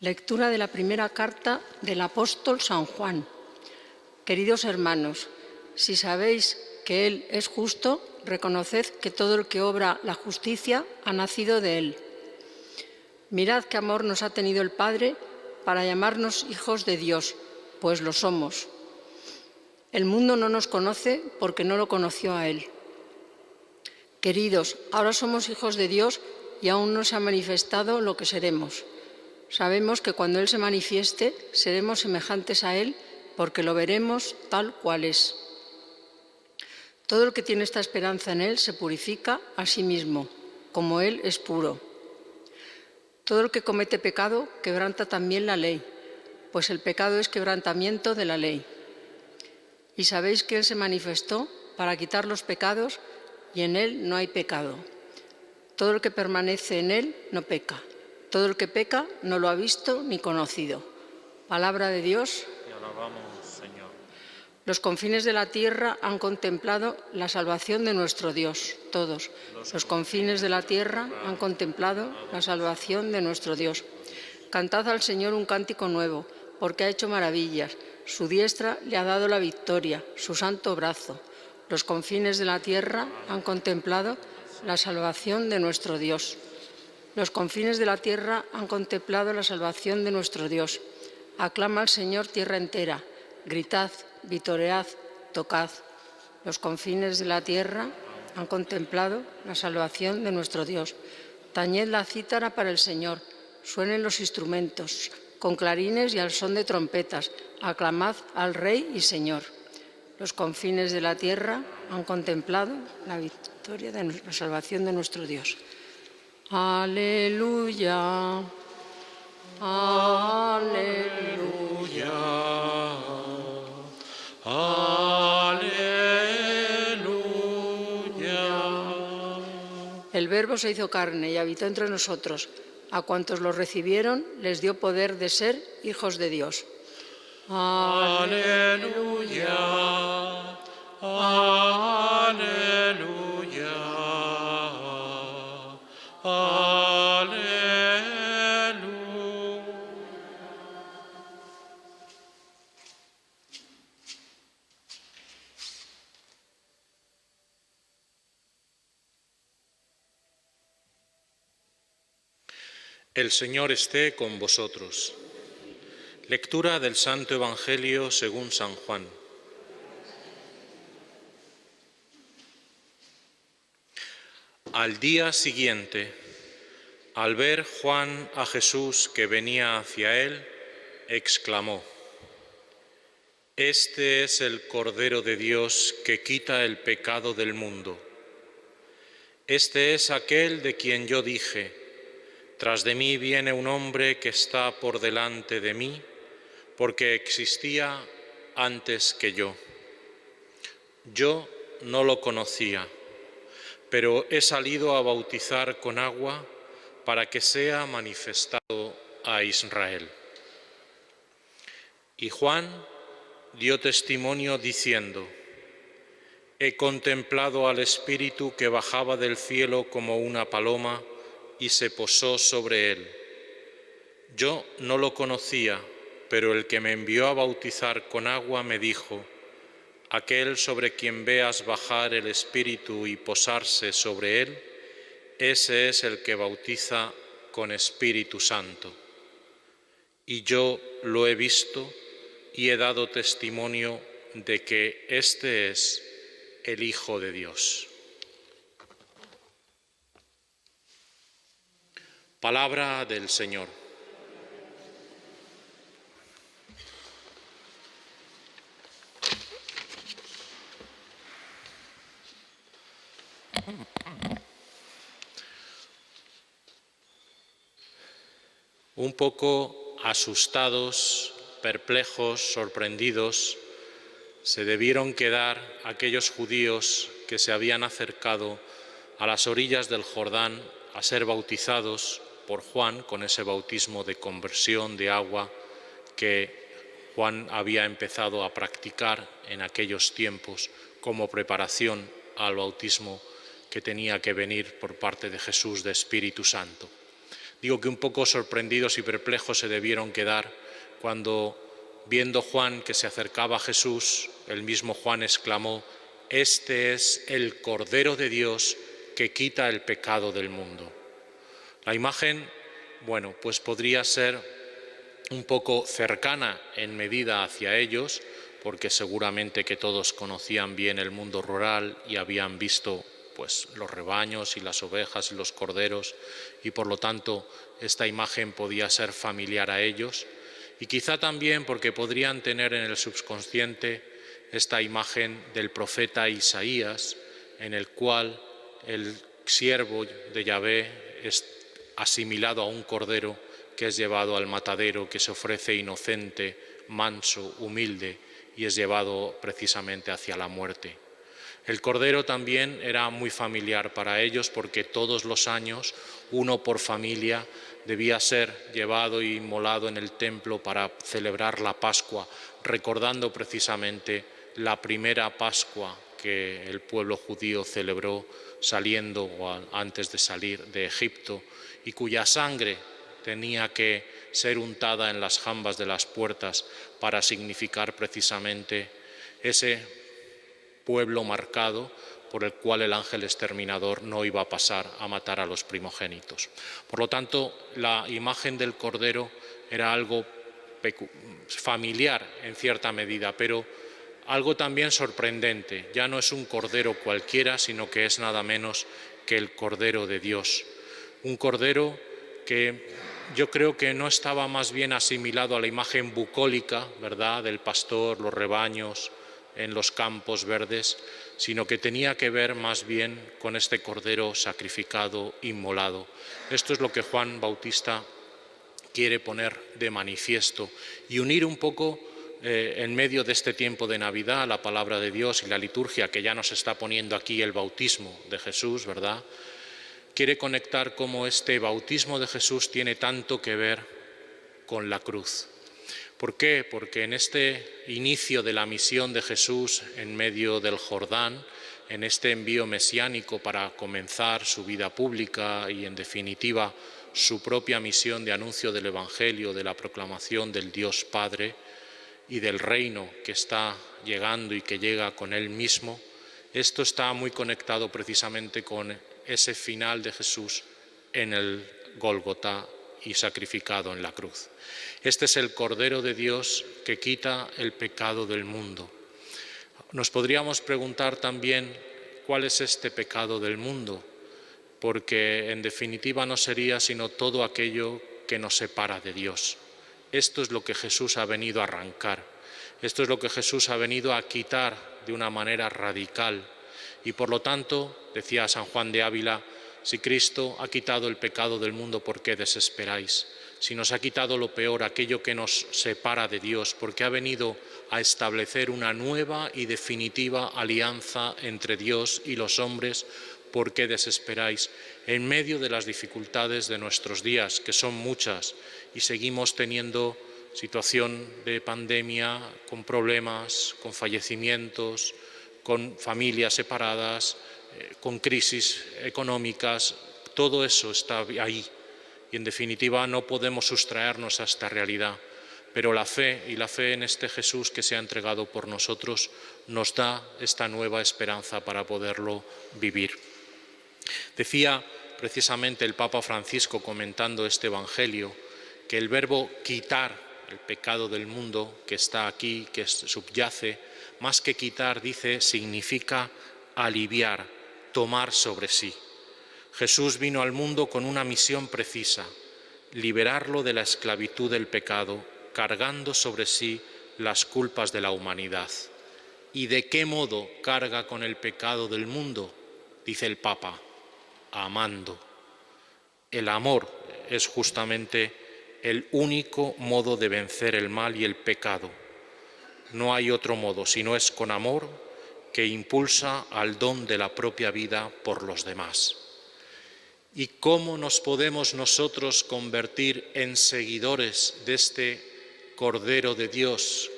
Lectura de la primera carta del apóstol San Juan. Queridos hermanos, si sabéis que Él es justo, reconoced que todo el que obra la justicia ha nacido de Él. Mirad qué amor nos ha tenido el Padre para llamarnos hijos de Dios, pues lo somos. El mundo no nos conoce porque no lo conoció a Él. Queridos, ahora somos hijos de Dios y aún no se ha manifestado lo que seremos. Sabemos que cuando Él se manifieste, seremos semejantes a Él porque lo veremos tal cual es. Todo el que tiene esta esperanza en Él se purifica a sí mismo, como Él es puro. Todo el que comete pecado quebranta también la ley, pues el pecado es quebrantamiento de la ley. Y sabéis que Él se manifestó para quitar los pecados y en Él no hay pecado. Todo el que permanece en Él no peca. Todo el que peca no lo ha visto ni conocido. Palabra de Dios. Te alabamos, Señor. Los confines de la tierra han contemplado la salvación de nuestro Dios, todos. Los confines de la tierra han contemplado la salvación de nuestro Dios. Cantad al Señor un cántico nuevo, porque ha hecho maravillas. Su diestra le ha dado la victoria, su santo brazo. Los confines de la tierra han contemplado la salvación de nuestro Dios. Los confines de la tierra han contemplado la salvación de nuestro Dios. Aclama al Señor tierra entera. Gritad, vitoread, tocad. Los confines de la tierra han contemplado la salvación de nuestro Dios. Tañed la cítara para el Señor. Suenen los instrumentos, con clarines y al son de trompetas. Aclamad al Rey y Señor. Los confines de la tierra han contemplado la victoria de la salvación de nuestro Dios. Aleluya, aleluya, aleluya. El Verbo se hizo carne y habitó entre nosotros. A cuantos lo recibieron les dio poder de ser hijos de Dios. Aleluya, aleluya, aleluya. El Señor esté con vosotros. Lectura del Santo Evangelio según San Juan. Al día siguiente, al ver Juan a Jesús que venía hacia él, exclamó: «Este es el Cordero de Dios que quita el pecado del mundo. Este es aquel de quien yo dije: tras de mí viene un hombre que está por delante de mí, porque existía antes que yo. Yo no lo conocía, pero he salido a bautizar con agua para que sea manifestado a Israel». Y Juan dio testimonio diciendo: «He contemplado al Espíritu que bajaba del cielo como una paloma y se posó sobre él. Yo no lo conocía, pero el que me envió a bautizar con agua me dijo: aquel sobre quien veas bajar el Espíritu y posarse sobre él, ese es el que bautiza con Espíritu Santo. Y yo lo he visto y he dado testimonio de que este es el Hijo de Dios». Palabra del Señor. Un poco asustados, perplejos, sorprendidos, se debieron quedar aquellos judíos que se habían acercado a las orillas del Jordán a ser bautizados por Juan con ese bautismo de conversión de agua que Juan había empezado a practicar en aquellos tiempos como preparación al bautismo que tenía que venir por parte de Jesús de Espíritu Santo. Digo que un poco sorprendidos y perplejos se debieron quedar cuando, viendo Juan que se acercaba a Jesús, el mismo Juan exclamó: «Este es el Cordero de Dios que quita el pecado del mundo». La imagen, bueno, pues podría ser un poco cercana en medida hacia ellos, porque seguramente que todos conocían bien el mundo rural y habían visto pues los rebaños y las ovejas y los corderos, y por lo tanto esta imagen podía ser familiar a ellos, y quizá también porque podrían tener en el subconsciente esta imagen del profeta Isaías, en el cual el siervo de Yahvé es asimilado a un cordero que es llevado al matadero, que se ofrece inocente, manso, humilde, y es llevado precisamente hacia la muerte. El cordero también era muy familiar para ellos, porque todos los años, uno por familia, debía ser llevado y inmolado en el templo para celebrar la Pascua, recordando precisamente la primera Pascua que el pueblo judío celebró saliendo o antes de salir de Egipto, y cuya sangre tenía que ser untada en las jambas de las puertas para significar precisamente ese pueblo marcado por el cual el ángel exterminador no iba a pasar a matar a los primogénitos. Por lo tanto, la imagen del Cordero era algo familiar en cierta medida, pero algo también sorprendente. Ya no es un cordero cualquiera, sino que es nada menos que el Cordero de Dios. Un cordero que yo creo que no estaba más bien asimilado a la imagen bucólica, ¿verdad?, del pastor, los rebaños en los campos verdes, sino que tenía que ver más bien con este cordero sacrificado, inmolado. Esto es lo que Juan Bautista quiere poner de manifiesto y unir un poco en medio de este tiempo de Navidad la palabra de Dios y la liturgia, que ya nos está poniendo aquí el bautismo de Jesús, ¿verdad? Quiere conectar cómo este bautismo de Jesús tiene tanto que ver con la cruz. ¿Por qué? Porque en este inicio de la misión de Jesús en medio del Jordán, en este envío mesiánico para comenzar su vida pública y, en definitiva, su propia misión de anuncio del Evangelio, de la proclamación del Dios Padre y del reino que está llegando y que llega con Él mismo, esto está muy conectado precisamente con ese final de Jesús en el Gólgota y sacrificado en la cruz. Este es el Cordero de Dios que quita el pecado del mundo. Nos podríamos preguntar también cuál es este pecado del mundo, porque en definitiva no sería sino todo aquello que nos separa de Dios. Esto es lo que Jesús ha venido a arrancar, esto es lo que Jesús ha venido a quitar de una manera radical. Y por lo tanto, decía San Juan de Ávila, si Cristo ha quitado el pecado del mundo, ¿por qué desesperáis? Si nos ha quitado lo peor, aquello que nos separa de Dios, porque ha venido a establecer una nueva y definitiva alianza entre Dios y los hombres, ¿por qué desesperáis? En medio de las dificultades de nuestros días, que son muchas, y seguimos teniendo situación de pandemia, con problemas, con fallecimientos, con familias separadas, con crisis económicas, todo eso está ahí. Y en definitiva no podemos sustraernos a esta realidad, pero la fe y la fe en este Jesús que se ha entregado por nosotros nos da esta nueva esperanza para poderlo vivir. Decía precisamente el Papa Francisco, comentando este Evangelio, que el verbo quitar el pecado del mundo que está aquí, que subyace, más que quitar, dice, significa aliviar, tomar sobre sí. Jesús vino al mundo con una misión precisa: liberarlo de la esclavitud del pecado, cargando sobre sí las culpas de la humanidad. ¿Y de qué modo carga con el pecado del mundo? Dice el Papa: amando. El amor es justamente el único modo de vencer el mal y el pecado. No hay otro modo, sino es con amor, que impulsa al don de la propia vida por los demás. ¿Y cómo nos podemos nosotros convertir en seguidores de este Cordero de Dios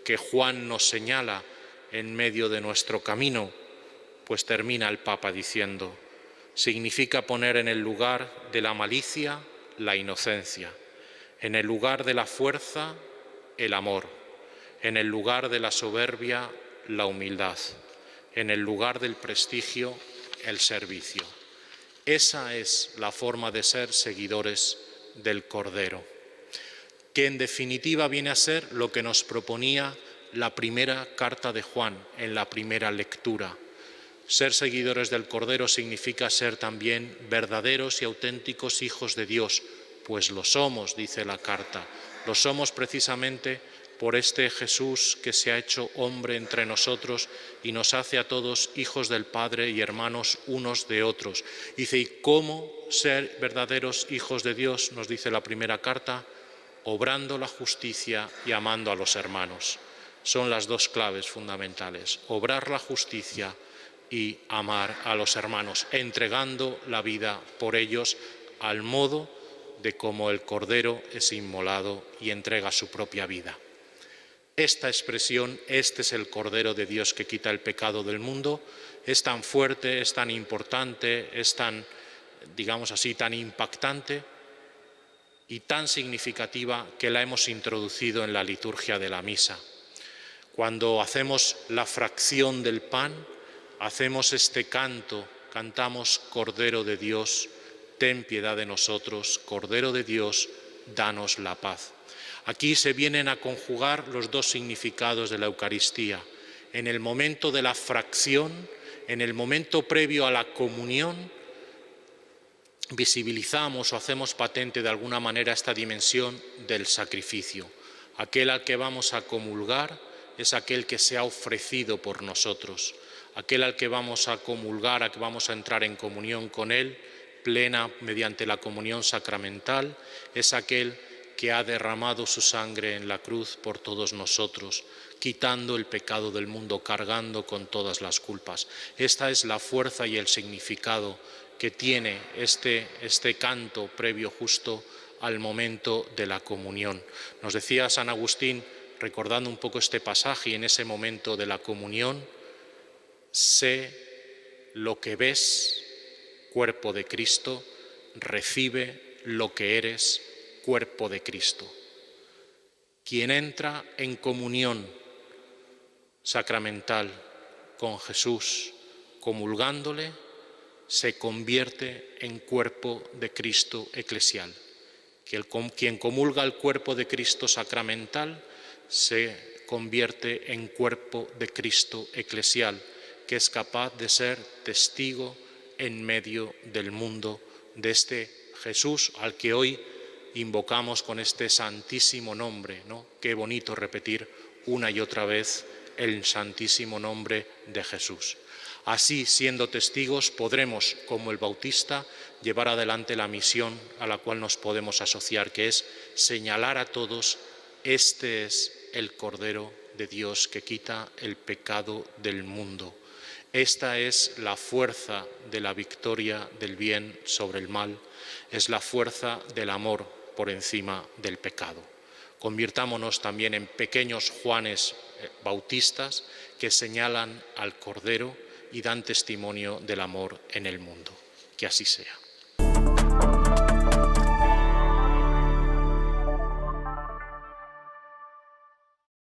que Juan nos señala en medio de nuestro camino? Pues termina el Papa diciendo: significa poner en el lugar de la malicia la inocencia. En el lugar de la fuerza, el amor. En el lugar de la soberbia, la humildad. En el lugar del prestigio, el servicio. Esa es la forma de ser seguidores del Cordero, que en definitiva viene a ser lo que nos proponía la primera carta de Juan en la primera lectura. Ser seguidores del Cordero significa ser también verdaderos y auténticos hijos de Dios, pues lo somos, dice la carta. Lo somos precisamente por este Jesús que se ha hecho hombre entre nosotros y nos hace a todos hijos del Padre y hermanos unos de otros. Dice, ¿y cómo ser verdaderos hijos de Dios? Nos dice la primera carta, obrando la justicia y amando a los hermanos. Son las dos claves fundamentales, obrar la justicia y amar a los hermanos, entregando la vida por ellos al modo de cómo el Cordero es inmolado y entrega su propia vida. Esta expresión, este es el Cordero de Dios que quita el pecado del mundo, es tan fuerte, es tan importante, es tan, digamos así, tan impactante y tan significativa que la hemos introducido en la liturgia de la misa. Cuando hacemos la fracción del pan, hacemos este canto, cantamos Cordero de Dios, ten piedad de nosotros, Cordero de Dios, danos la paz. Aquí se vienen a conjugar los dos significados de la Eucaristía. En el momento de la fracción, en el momento previo a la comunión, visibilizamos o hacemos patente de alguna manera esta dimensión del sacrificio. Aquel al que vamos a comulgar es aquel que se ha ofrecido por nosotros. Aquel al que vamos a comulgar, a que vamos a entrar en comunión con él, plena mediante la comunión sacramental, es aquel que ha derramado su sangre en la cruz por todos nosotros, quitando el pecado del mundo, cargando con todas las culpas. Esta es la fuerza y el significado que tiene este canto previo justo al momento de la comunión. Nos decía San Agustín, recordando un poco este pasaje y en ese momento de la comunión, sé lo que ves, cuerpo de Cristo, recibe lo que eres, cuerpo de Cristo. Quien entra en comunión sacramental con Jesús, comulgándole, se convierte en cuerpo de Cristo eclesial. Quien comulga el cuerpo de Cristo sacramental se convierte en cuerpo de Cristo eclesial, que es capaz de ser testigo en medio del mundo de este Jesús al que hoy invocamos con este santísimo nombre, ¿no? Qué bonito repetir una y otra vez el santísimo nombre de Jesús. Así, siendo testigos, podremos, como el Bautista, llevar adelante la misión a la cual nos podemos asociar, que es señalar a todos, este es el Cordero de Dios que quita el pecado del mundo. Esta es la fuerza de la victoria del bien sobre el mal, es la fuerza del amor por encima del pecado. Convirtámonos también en pequeños Juanes bautistas que señalan al Cordero y dan testimonio del amor en el mundo. Que así sea.